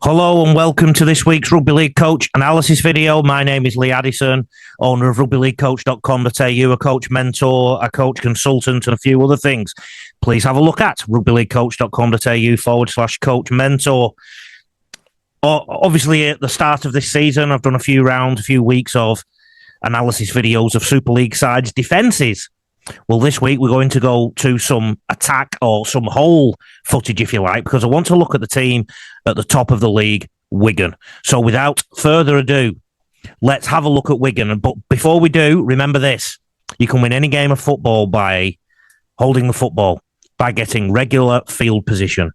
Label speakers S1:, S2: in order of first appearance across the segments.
S1: Hello and welcome to this week's Rugby League Coach analysis video. My name is Lee Addison, owner of rugbyleaguecoach.com.au, a coach mentor, a coach consultant, and a few other things. Please have a look at rugbyleaguecoach.com.au/coach mentor. Obviously, at the start of this season, I've done a few weeks of analysis videos of Super League sides' defences. Well, this week we're going to go to some attack or some hole footage, if you like, because I want to look at the team at the top of the league, Wigan. So without further ado, let's have a look at Wigan. But before we do, remember this. You can win any game of football by holding the football, by getting regular field position,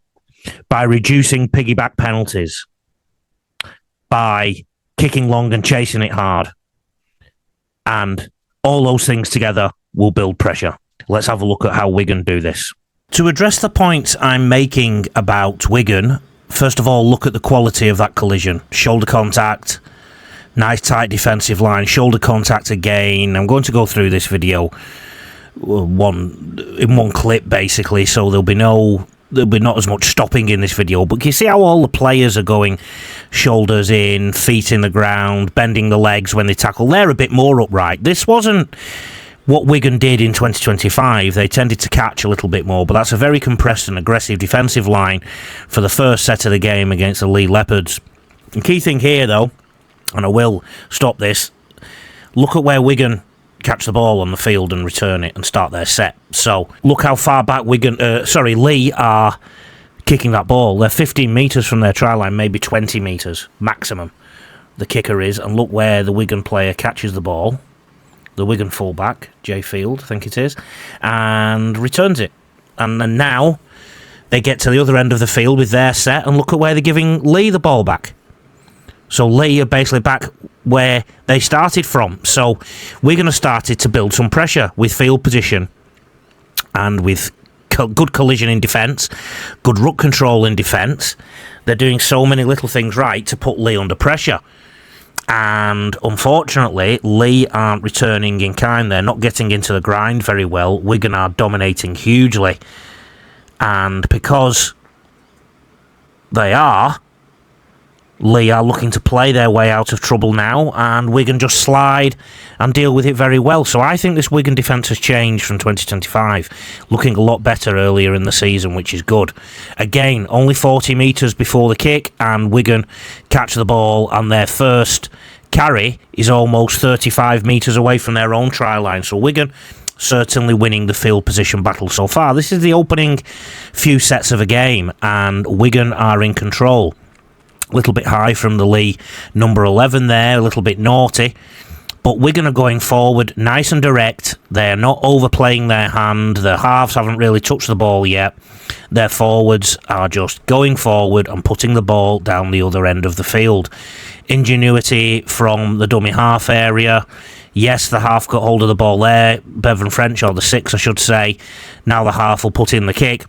S1: by reducing piggyback penalties, by kicking long and chasing it hard. And all those things together will build pressure. Let's have a look at how Wigan do this. To address the points I'm making about Wigan, first of all, look at the quality of that collision. Shoulder contact, nice tight defensive line, shoulder contact again. I'm going to go through this video in one clip, basically, so there'll be not as much stopping in this video. But you see how all the players are going shoulders in, feet in the ground, bending the legs when they tackle. They're a bit more upright. This wasn't what Wigan did in 2025. They tended to catch a little bit more, but that's a very compressed and aggressive defensive line for the first set of the game against the Lee Leopards. The key thing here, though, and I will stop this, look at where Wigan catch the ball on the field and return it and start their set. So look how far back Lee are kicking that ball. They're 15 metres from their try line, maybe 20 metres maximum. The kicker is, and look where the Wigan player catches the ball. The Wigan fullback, Jay Field, I think it is, and returns it. And then now they get to the other end of the field with their set, and look at where they're giving Lee the ball back. So Lee are basically back where they started from. So we're going to start to build some pressure with field position and with good collision in defence, good ruck control in defence. They're doing so many little things right to put Lee under pressure. And unfortunately, Lee aren't returning in kind. They're not getting into the grind very well. Wigan are dominating hugely. And because they are, Lee are looking to play their way out of trouble now, and Wigan just slide and deal with it very well. So I think this Wigan defence has changed from 2025, looking a lot better earlier in the season, which is good. Again, only 40 metres before the kick, and Wigan catch the ball, and their first carry is almost 35 metres away from their own try line. So Wigan certainly winning the field position battle so far. This is the opening few sets of a game, and Wigan are in control. A little bit high from the Lee number 11 there, a little bit naughty. But Wigan are going forward nice and direct. They're not overplaying their hand. Their halves haven't really touched the ball yet. Their forwards are just going forward and putting the ball down the other end of the field. Ingenuity from the dummy half area. Yes, the half got hold of the ball there. Bevan French, or the 6 I should say. Now the half will put in the kick.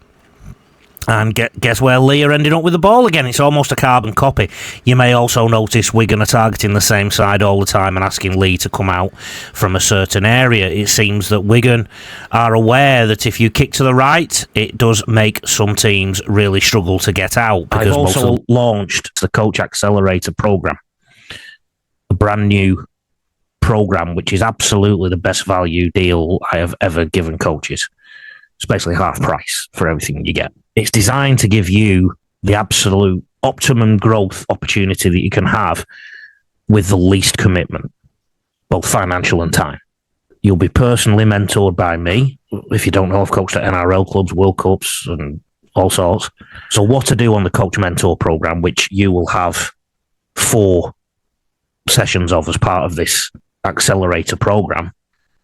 S1: And guess where Lee are ending up with the ball again? It's almost a carbon copy. You may also notice Wigan are targeting the same side all the time and asking Lee to come out from a certain area. It seems that Wigan are aware that if you kick to the right, it does make some teams really struggle to get out. Because I've also launched the Coach Accelerator program, a brand new program, which is absolutely the best value deal I have ever given coaches. It's basically half price for everything you get. It's designed to give you the absolute optimum growth opportunity that you can have with the least commitment, both financial and time. You'll be personally mentored by me. If you don't know, I've coached at NRL clubs, World Cups, and all sorts. So what to do on the Coach Mentor program, which you will have 4 sessions of as part of this accelerator program.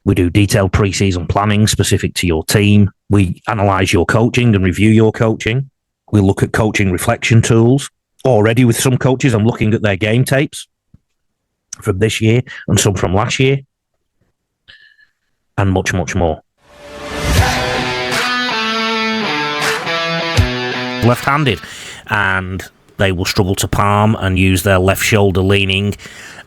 S1: We do detailed pre-season planning specific to your team. We analyse your coaching and review your coaching. We look at coaching reflection tools. Already with some coaches, I'm looking at their game tapes from this year and some from last year. And much, much more. Left-handed. And they will struggle to palm and use their left shoulder leaning,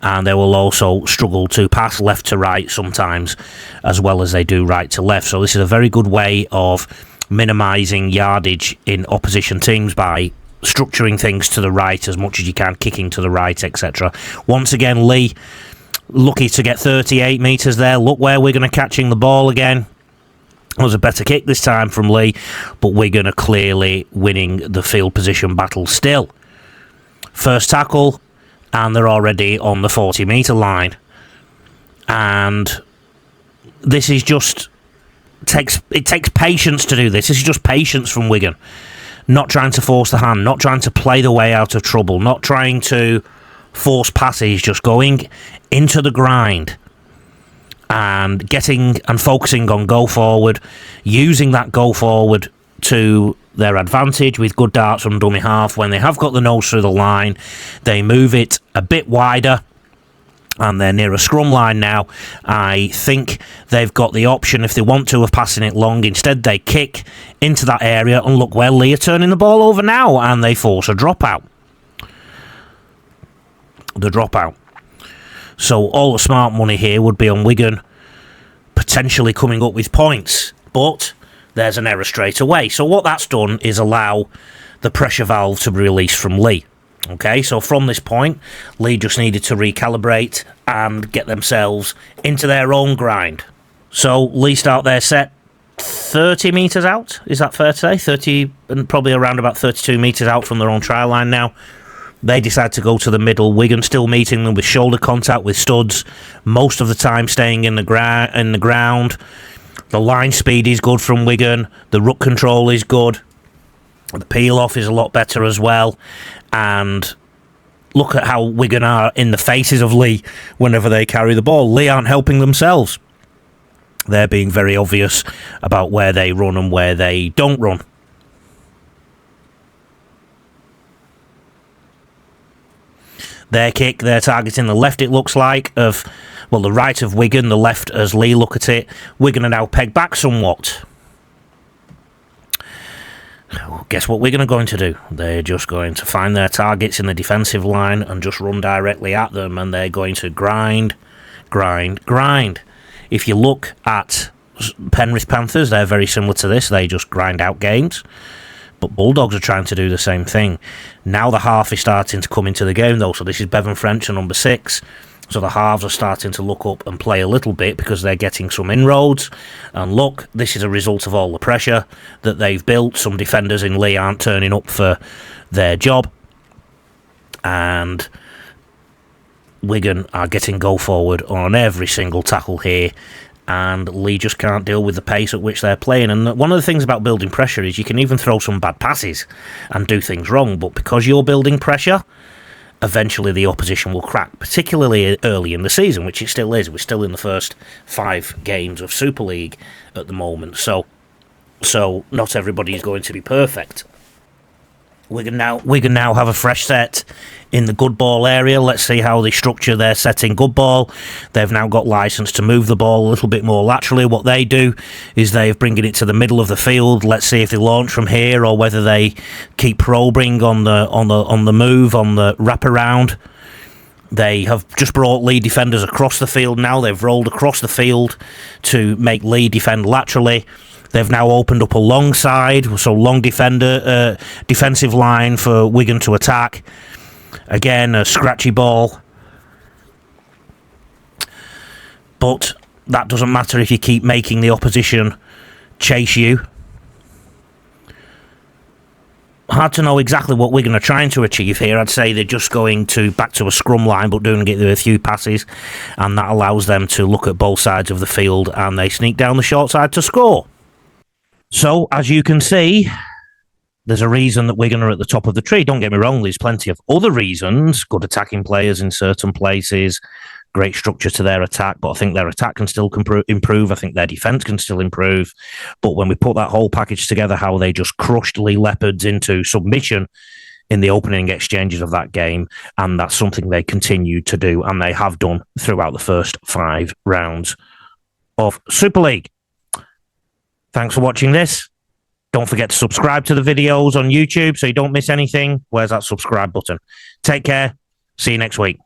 S1: and they will also struggle to pass left to right sometimes as well as they do right to left. So this is a very good way of minimising yardage in opposition teams by structuring things to the right as much as you can, kicking to the right, etc. Once again, Lee lucky to get 38 metres there. Look where Wigan are catching the ball again. It was a better kick this time from Lee, but Wigan are clearly winning the field position battle still. First tackle, and they're already on the 40-metre line. And this is just... It takes patience to do this. This is just patience from Wigan. Not trying to force the hand, not trying to play the way out of trouble, not trying to force passes, just going into the grind and getting and focusing on go forward, using that go forward to their advantage with good darts from dummy half. When they have got the nose through the line, they move it a bit wider and they're near a scrum line now. I think they've got the option, if they want to, of passing it long. Instead, they kick into that area, and look where Lee are turning the ball over now, and they force a dropout. The dropout. So all the smart money here would be on Wigan potentially coming up with points, but there's an error straight away. So what that's done is allow the pressure valve to be released from Lee. Okay, so from this point, Lee just needed to recalibrate and get themselves into their own grind. So Lee start their set 30 metres out, is that fair to say? 30, and probably around about 32 metres out from their own try line now. They decide to go to the middle. Wigan still meeting them with shoulder contact, with studs, most of the time staying in the ground. The line speed is good from Wigan. The ruck control is good. The peel-off is a lot better as well. And look at how Wigan are in the faces of Lee whenever they carry the ball. Lee aren't helping themselves. They're being very obvious about where they run and where they don't run. Their kick, they're targeting the left, it looks like, of, well, the right of Wigan, the left as Lee look at it. Wigan are now pegged back somewhat. Guess what Wigan are going to do? They're just going to find their targets in the defensive line and just run directly at them, and they're going to grind, grind, grind. If you look at Penrith Panthers, they're very similar to this. They just grind out games. But Bulldogs are trying to do the same thing. Now the half is starting to come into the game, though. So this is Bevan French at number 6. So the halves are starting to look up and play a little bit because they're getting some inroads. And look, this is a result of all the pressure that they've built. Some defenders in Lee aren't turning up for their job. And Wigan are getting go forward on every single tackle here. And Lee just can't deal with the pace at which they're playing. And one of the things about building pressure is you can even throw some bad passes and do things wrong. But because you're building pressure, eventually the opposition will crack, particularly early in the season, which it still is. We're still in the first 5 games of Super League at the moment. So not everybody is going to be perfect. Wigan now have a fresh set in the good ball area. Let's see how they structure their set in good ball. They've now got license to move the ball a little bit more laterally. What they do is they're bringing it to the middle of the field. Let's see if they launch from here or whether they keep probing on the move, on the wraparound. They have just brought Lee defenders across the field now. They've rolled across the field to make Lee defend laterally. They've now opened up a long side, so long defensive line for Wigan to attack. Again, a scratchy ball. But that doesn't matter if you keep making the opposition chase you. Hard to know exactly what Wigan are trying to achieve here. I'd say they're just going back to a scrum line, but doing it with a few passes, and that allows them to look at both sides of the field, and they sneak down the short side to score. So, as you can see, there's a reason that Wigan are at the top of the tree. Don't get me wrong, there's plenty of other reasons. Good attacking players in certain places, great structure to their attack, but I think their attack can still improve. I think their defence can still improve. But when we put that whole package together, how they just crushed Lee Leopards into submission in the opening exchanges of that game, and that's something they continue to do, and they have done throughout the first 5 rounds of Super League. Thanks for watching this. Don't forget to subscribe to the videos on YouTube so you don't miss anything. Where's that subscribe button? Take care. See you next week.